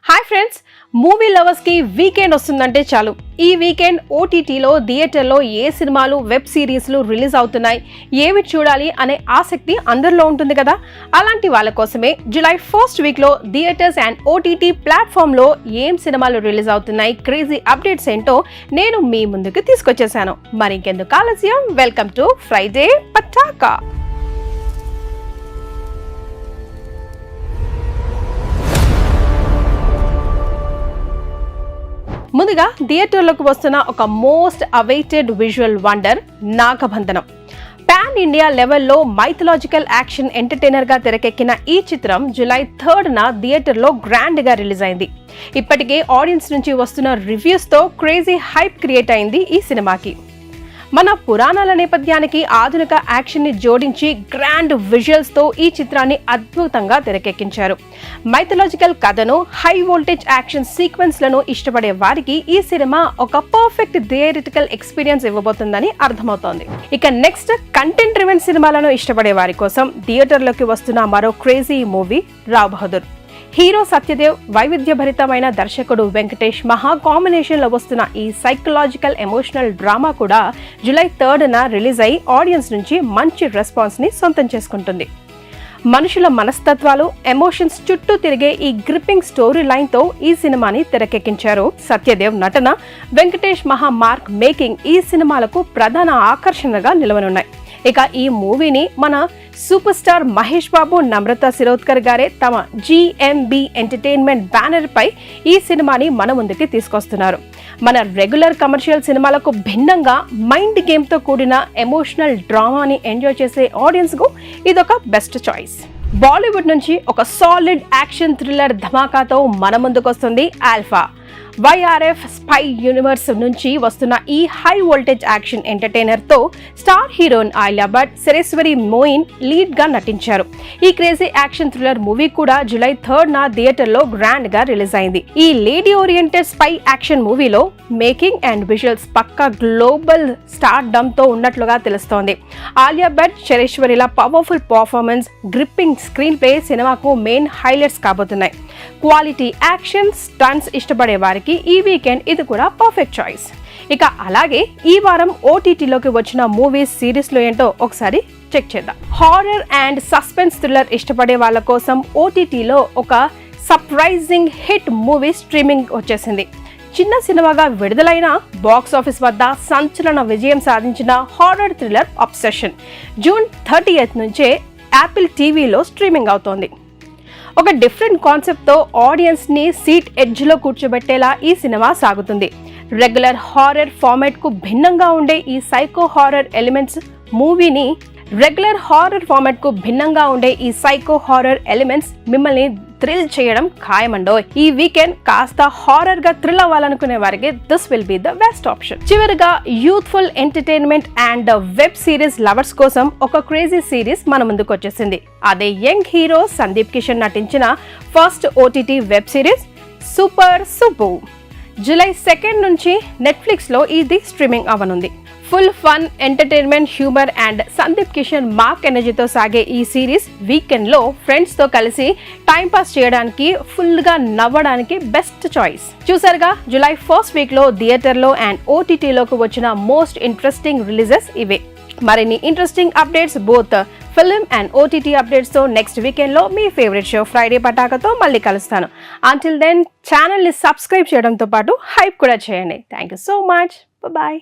Hi friends, movie lovers కి weekend వస్తుందంటే చాలు. ఈ వీకెండ్ ఓటీటీలో థియేటర్లో ఏ సినిమాలు వెబ్ సిరీస్లు రిలీజ్ అవుతున్నాయి, ఏవి చూడాలి అనే ఆసక్తి అందరిలో ఉంటుంది కదా. అలాంటి వాళ్ళ కోసమే జూలై 1st వీక్లో థియేటర్స్ అండ్ ఓటీటీ ప్లాట్ఫామ్లో ఏం సినిమాలు రిలీజ్ అవుతున్నాయి, క్రేజీ అప్డేట్స్ ఏంటో నేను మీ ముందుకు తీసుకొచ్చేసాను. మరి ఇంకెందుకు ఆలస్యం, వెల్కమ్ టు ఫ్రైడే పటాకా. ముందుగా థియేటర్లకు వస్తున్న ఒక most awaited visual wonder Nagabandhanam. Pan India లెవెల్లో మైథలాజికల్ యాక్షన్ ఎంటర్టైనర్ గా తెరకెక్కిన ఈ చిత్రం జూలై 3న థియేటర్లో గ్రాండ్ గా రిలీజ్ అయింది. ఇప్పటికే ఆడియన్స్ నుంచి వస్తున్న రివ్యూస్ తో క్రేజీ హైప్ క్రియేట్ అయింది ఈ సినిమాకి. మన పురాణాల నేపథ్యానికి ఆధునిక యాక్షన్ ని జోడించి గ్రాండ్ విజువల్స్ తో ఈ చిత్రాన్ని అద్భుతంగా తెరకెక్కించారు. మైథలాజికల్ కథను, హై వోల్టేజ్ యాక్షన్ సీక్వెన్స్ లను ఇష్టపడే వారికి ఈ సినిమా ఒక పర్ఫెక్ట్ థియేట్రికల్ ఎక్స్పీరియన్స్ ఇవ్వబోతుందని అర్థమవుతోంది. ఇక నెక్స్ట్, కంటెంట్ డ్రివెన్ సినిమాలను ఇష్టపడే వారి కోసం థియేటర్లోకి వస్తున్న మరో crazy movie Rao Bahadur. Hero Satyadev, వైవిధ్యభరితమైన దర్శకుడు వెంకటేష్ మహా కాంబినేషన్ లో వస్తున్న ఈ సైకలాజికల్ ఎమోషనల్ డ్రామా కూడా జూలై 3న రిలీజ్ అయి ఆడియన్స్ నుంచి మంచి రెస్పాన్స్ ని సొంతం చేసుకుంటుంది. మనుషుల మనస్తత్వాలు, ఎమోషన్స్ చుట్టూ తిరిగే ఈ గ్రిప్పింగ్ స్టోరీ లైన్ తో ఈ సినిమాని తెరకెక్కించారు. సత్యదేవ్ నటన, వెంకటేష్ మహా మార్క్ మేకింగ్ ఈ సినిమాలకు ప్రధాన ఆకర్షణగా నిలవనున్నాయి. ఇక ఈ మూవీని మన సూపర్ స్టార్ మహేష్ బాబు, నమ్రత శిరోద్కర్ గారే తమ GMB ఎంటర్టైన్మెంట్ బ్యానర్ పై ఈ సినిమాని మన ముందుకి తీసుకొస్తున్నారు. మన రెగ్యులర్ కమర్షియల్ సినిమాలకు భిన్నంగా మైండ్ గేమ్ తో కూడిన ఎమోషనల్ డ్రామాని ఎంజాయ్ చేసే ఆడియన్స్ కు ఇదొక బెస్ట్ చాయిస్. బాలీవుడ్ నుంచి ఒక సాలిడ్ యాక్షన్ థ్రిల్లర్ ధమాకాతో మన ముందుకు వస్తుంది ఆల్ఫా. YRF స్పై యూనివర్స్ నుంచి వస్తున్న ఈ హై వోల్టేజ్ యాక్షన్ ఎంటర్టైనర్ తో star heroine Alia Bhatt, Sareshwari main lead గా నటించారు. ఈ క్రేజీ యాక్షన్ థ్రిల్లర్ మూవీ కూడా జూలై 3న థియేటర్ లో గ్రాండ్ గా రిలీజ్ అయింది. ఈ లేడీ ఓరియంటెడ్ స్పై యాక్షన్ మూవీలో మేకింగ్ అండ్ విజువల్స్ పక్కా గ్లోబల్ స్టార్ డమ్ తో ఉన్నట్లుగా తెలుస్తోంది. ఆలియా భట్, సరేశ్వరిల powerful performance, gripping screenplay సినిమాకు మెయిన్ హైలైట్స్ కాబోతున్నాయి. క్వాలిటీ యాక్షన్ స్టంట్స్ ఇష్టపడే వారికి ఈ వీకెండ్ ఇది కూడా పర్ఫెక్ట్ చాయిస్. ఇక అలాగే ఈ వారం ఓటీటీలోకి వచ్చిన మూవీస్, సిరీస్లు ఏంటో ఒకసారి చెక్ చేద్దాం. హారర్ అండ్ సస్పెన్స్ థ్రిల్లర్ ఇష్టపడే వాళ్ళ కోసం ఓటీటీలో ఒక సర్ప్రైజింగ్ హిట్ మూవీ స్ట్రీమింగ్ వచ్చేసింది. చిన్న సినిమాగా విడుదలైన బాక్స్ ఆఫీస్ వద్ద సంచలన విజయం సాధించిన horror thriller obsession June 30th నుంచే యాపిల్ టీవీలో స్ట్రీమింగ్ అవుతోంది. ఒక డిఫరెంట్ కాన్సెప్ట్ తో ఆడియన్స్ ని సీట్ ఎడ్జ్ లో కూర్చోబెట్టేలా ఈ సినిమా సాగుతుంది. రెగ్యులర్ హారర్ ఫార్మాట్ కు భిన్నంగా ఉండే ఈ సైకో హారర్ ఎలిమెంట్స్ మిమ్మల్ని థ్రిల్ చేయడం ఖాయమండో. ఈ వీకెండ్ కాస్త హారర్ గా థ్రిల్ అవ్వాలనుకునే వారికి this will be the best option. చివరిగా, youthful entertainment and web series lovers కోసం ఒక క్రేజీ సిరీస్ మన ముందుకు వచ్చేసింది. అదే యంగ్ హీరో సందీప్ కిషన్ నటించిన first OTT web series super Subbu. July 2nd నుంచి నెట్ఫ్లిక్స్ లో ఇది స్ట్రీమింగ్ అవ్వనుంది. Full fun, entertainment, humour and Sundeep Kishan mark ఎనర్జీతో సాగే ఈ సిరీస్ వీకెండ్ లో ఫ్రెండ్స్ తో కలిసి టైం పాస్ చేయడానికి, ఫుల్ గా నవ్వడానికి బెస్ట్ చాయిస్. చూసారుగా, జూలై 1st వీక్ లో థియేటర్ లో అండ్ ఓటీటీలోకి వచ్చిన మోస్ట్ ఇంట్రెస్టింగ్ రిలీజెస్ ఇవే. మరిన్ని interesting updates, both film and OTT updates తో నెక్స్ట్ వీకెండ్ లో మీ ఫేవరెట్ షో ఫ్రైడే పటాకాతో మళ్ళీ కలుస్తాను. అంటిల్ దెన్ ఛానల్ ని సబ్స్క్రైబ్ చేయడంతో పాటు హైప్ కూడా చేయండి. Thank you so much. Bye.